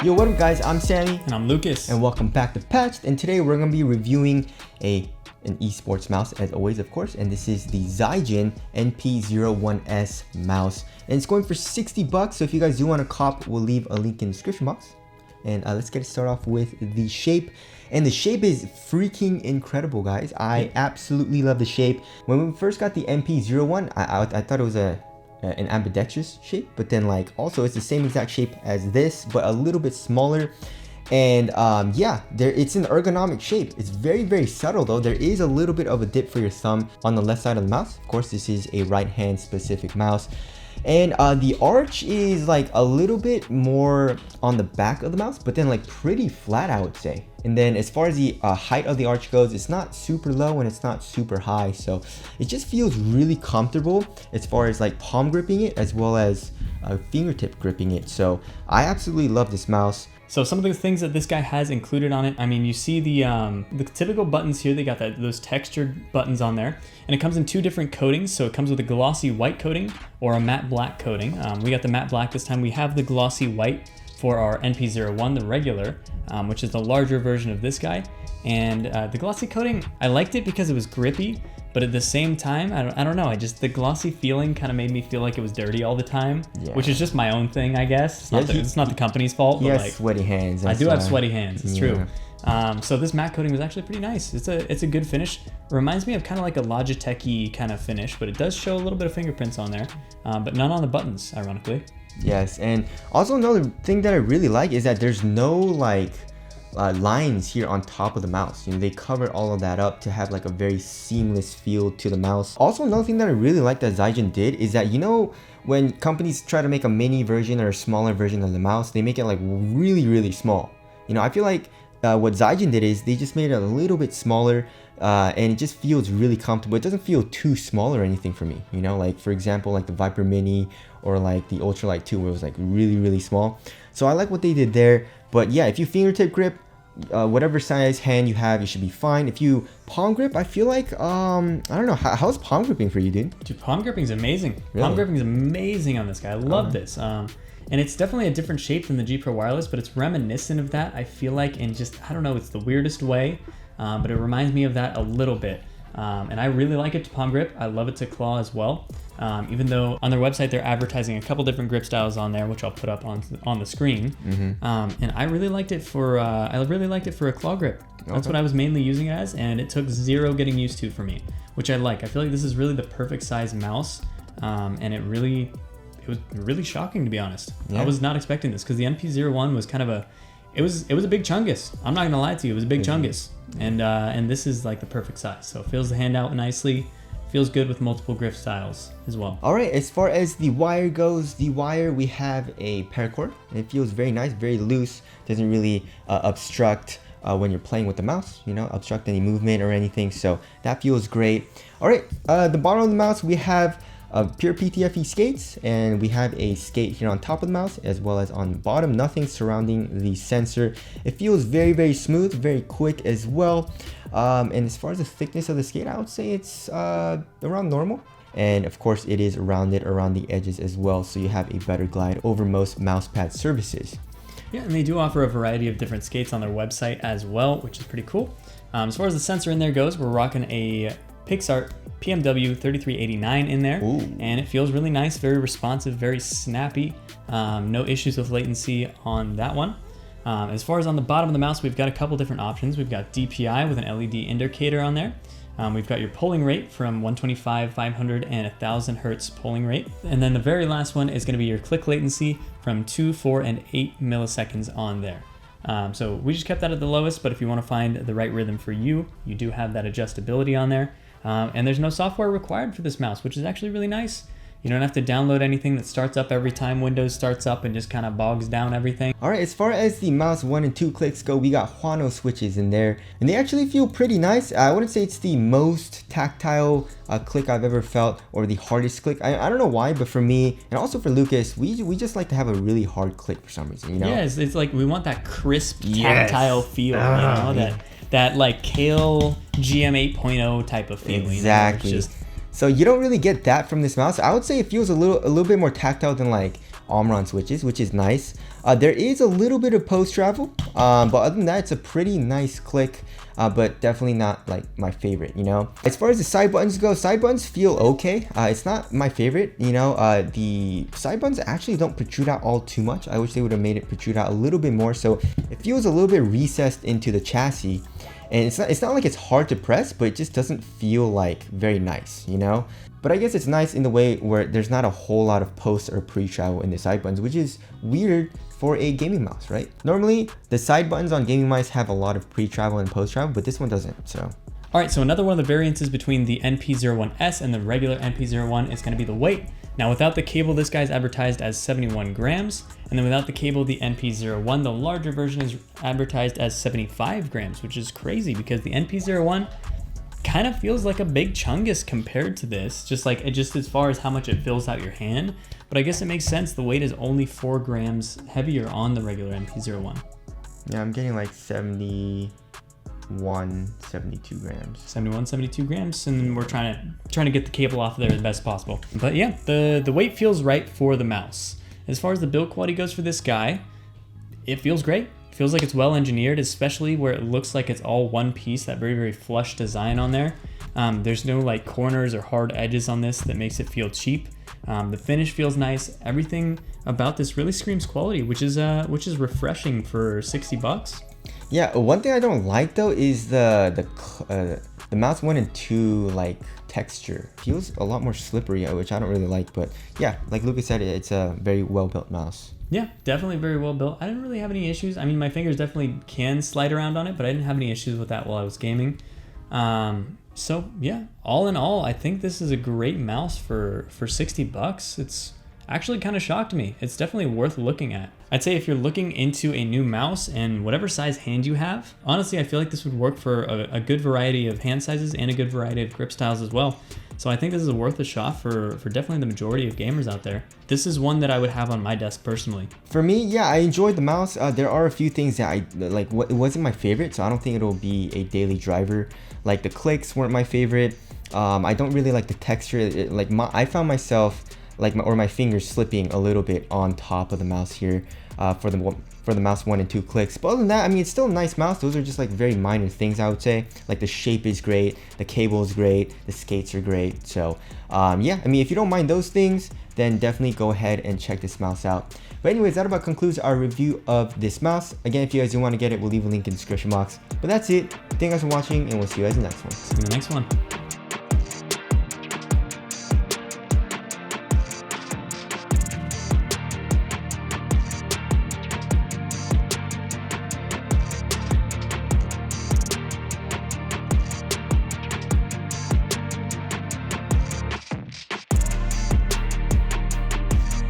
Yo, what up guys, I'm Sammy. And I'm Lucas. And welcome back to Patched. And today we're going to be reviewing an esports mouse as always, of course. And this is the Zygen NP-01S mouse. And it's going for 60 bucks. So if you guys do want to cop, we'll leave a link in the description box. And let's get it started off with the shape. And the shape is freaking incredible, guys. I absolutely love the shape. When we first got the NP-01, I thought it was an ambidextrous shape, but then like also it's the same exact shape as this, but a little bit smaller. And yeah, it's an ergonomic shape. It's very subtle though. There is a little bit of a dip for your thumb on the left side of the mouse. Of course, this is a right hand specific mouse. And the arch is like a little bit more on the back of the mouse, but then like pretty flat, I would say. And then as far as the height of the arch goes, it's not super low and it's not super high. So it just feels really comfortable as far as like palm gripping it as well as fingertip gripping it. So I absolutely love this mouse. So some of the things that this guy has included on it, I mean, you see the typical buttons here. They got those textured buttons on there, and it comes in two different coatings. So it comes with a glossy white coating or a matte black coating. We got the matte black this time. We have the glossy white for our NP-01, the regular, which is the larger version of this guy. And the glossy coating, I liked it because it was grippy, but at the same time, I don't know, the glossy feeling kind of made me feel like it was dirty all the time, which is just my own thing, I guess. It's not the company's fault. He but has like, sweaty hands. I do have sweaty hands, it's true. So this matte coating was actually pretty nice. It's a good finish. It reminds me of kind of like a Logitech-y kind of finish, but it does show a little bit of fingerprints on there, but none on the buttons, ironically. Yes, and also another thing that I really like is that there's no like lines here on top of the mouse. You know, they cover all of that up to have like a very seamless feel to the mouse. Also, another thing that I really like that Zygen did is that, you know, when companies try to make a mini version or a smaller version of the mouse, they make it like really small. You know, I feel like what Zygen did is they just made it a little bit smaller and it just feels really comfortable. It doesn't feel too small or anything for me, you know, like for example like the Viper Mini or like the Ultralight 2 where it was like really small. So I like what they did there. But yeah, if you fingertip grip, whatever size hand you have, you should be fine. If you palm grip, I feel like I don't know, how's palm gripping for you, dude? Dude, palm gripping is amazing. Really? Palm gripping is amazing on this guy. I love this. And it's definitely a different shape than the G Pro Wireless, but it's reminiscent of that, I feel like, in just, I don't know, it's the weirdest way, but it reminds me of that a little bit. And I really like it to palm grip. I love it to claw as well. Even though on their website they're advertising a couple different grip styles on there, which I'll put up on the screen. And I really liked it for a claw grip. That's what I was mainly using it as, and it took zero getting used to for me, which I like. I feel like this is really the perfect size mouse, and it was really shocking, to be honest. I was not expecting this because the NP-01 was kind of it was a big chungus. I'm not gonna lie to you, it was a big chungus, and this is like the perfect size. So it fills the hand out nicely. Feels good with multiple grip styles as well. All right, as far as the wire goes, we have a paracord, and it feels very nice, very loose. Doesn't really obstruct when you're playing with the mouse, you know, obstruct any movement or anything. So that feels great. All right, the bottom of the mouse, we have pure PTFE skates, and we have a skate here on top of the mouse as well as on the bottom. Nothing surrounding the sensor. It feels very smooth, very quick as well. And as far as the thickness of the skate, I would say it's around normal. And of course it is rounded around the edges as well, so you have a better glide over most mousepad surfaces. Yeah, and they do offer a variety of different skates on their website as well, which is pretty cool. As far as the sensor in there goes, we're rocking a Pixart PMW 3389 in there. Ooh. And it feels really nice, very responsive, very snappy. No issues with latency on that one. As far as on the bottom of the mouse, we've got a couple different options. We've got DPI with an LED indicator on there. We've got your polling rate from 125, 500, and 1000 hertz polling rate. And then the very last one is going to be your click latency from 2, 4, and 8 milliseconds on there. So we just kept that at the lowest, but if you want to find the right rhythm for you, you do have that adjustability on there. And there's no software required for this mouse, which is actually really nice. You don't have to download anything that starts up every time Windows starts up and just kind of bogs down everything. All right, as far as the mouse 1 and 2 clicks go, we got Huano switches in there, and they actually feel pretty nice. I wouldn't say it's the most tactile click I've ever felt, or the hardest click. I don't know why, but for me, and also for Lucas, we just like to have a really hard click for some reason, you know? Yeah, it's like we want that crisp tactile feel, you know, that like Kale GM 8.0 type of feeling. Exactly. You know, so you don't really get that from this mouse. I would say it feels a little bit more tactile than like arm-on switches, which is nice. There is a little bit of post travel, but other than that, it's a pretty nice click, but definitely not like my favorite, you know. As far as the side buttons go, side buttons feel okay. It's not my favorite, you know. The side buttons actually don't protrude out all too much. I wish they would have made it protrude out a little bit more, so it feels a little bit recessed into the chassis. And it's not like it's hard to press, but it just doesn't feel like very nice, you know? But I guess it's nice in the way where there's not a whole lot of post or pre-travel in the side buttons, which is weird for a gaming mouse, right? Normally, the side buttons on gaming mice have a lot of pre-travel and post-travel, but this one doesn't, so. All right, so another one of the variances between the NP-01S and the regular NP-01 is gonna be the weight. Now without the cable, this guy's advertised as 71 grams, and then without the cable, the NP-01, the larger version, is advertised as 75 grams, which is crazy because the NP-01 kind of feels like a big chungus compared to this, just as far as how much it fills out your hand. But I guess it makes sense, the weight is only 4 grams heavier on the regular NP-01. Yeah, I'm getting like 72 grams. 72 grams, and we're trying to get the cable off of there as best possible. But yeah, the weight feels right for the mouse. As far as the build quality goes for this guy, it feels great. It feels like it's well engineered, especially where it looks like it's all one piece, that very, very flush design on there. There's no like corners or hard edges on this that makes it feel cheap. The finish feels nice. Everything about this really screams quality, which is refreshing for 60 bucks. Yeah, one thing I don't like though is the mouse 1 and 2 like texture. Feels a lot more slippery, which I don't really like. But yeah, like Lucas said, it's a very well built mouse. Yeah, definitely very well built. I didn't really have any issues. I mean, my fingers definitely can slide around on it, but I didn't have any issues with that while I was gaming. So yeah, all in all, I think this is a great mouse for 60 bucks. It's actually kind of shocked me. It's definitely worth looking at. I'd say if you're looking into a new mouse and whatever size hand you have, honestly, I feel like this would work for a good variety of hand sizes and a good variety of grip styles as well. So I think this is worth a shot for definitely the majority of gamers out there. This is one that I would have on my desk personally. For me, yeah, I enjoyed the mouse. There are a few things that I like. It wasn't my favorite, so I don't think it'll be a daily driver. Like the clicks weren't my favorite. I don't really like the texture. I found myself my fingers slipping a little bit on top of the mouse here for the mouse 1 and 2 clicks. But other than that, I mean, it's still a nice mouse. Those are just like very minor things, I would say. Like the shape is great, the cable is great, the skates are great. So yeah, I mean, if you don't mind those things, then definitely go ahead and check this mouse out. But anyways, that about concludes our review of this mouse. Again, if you guys do want to get it, we'll leave a link in the description box. But that's it. Thank you guys for watching, and we'll see you guys in the next one. See you in the next one.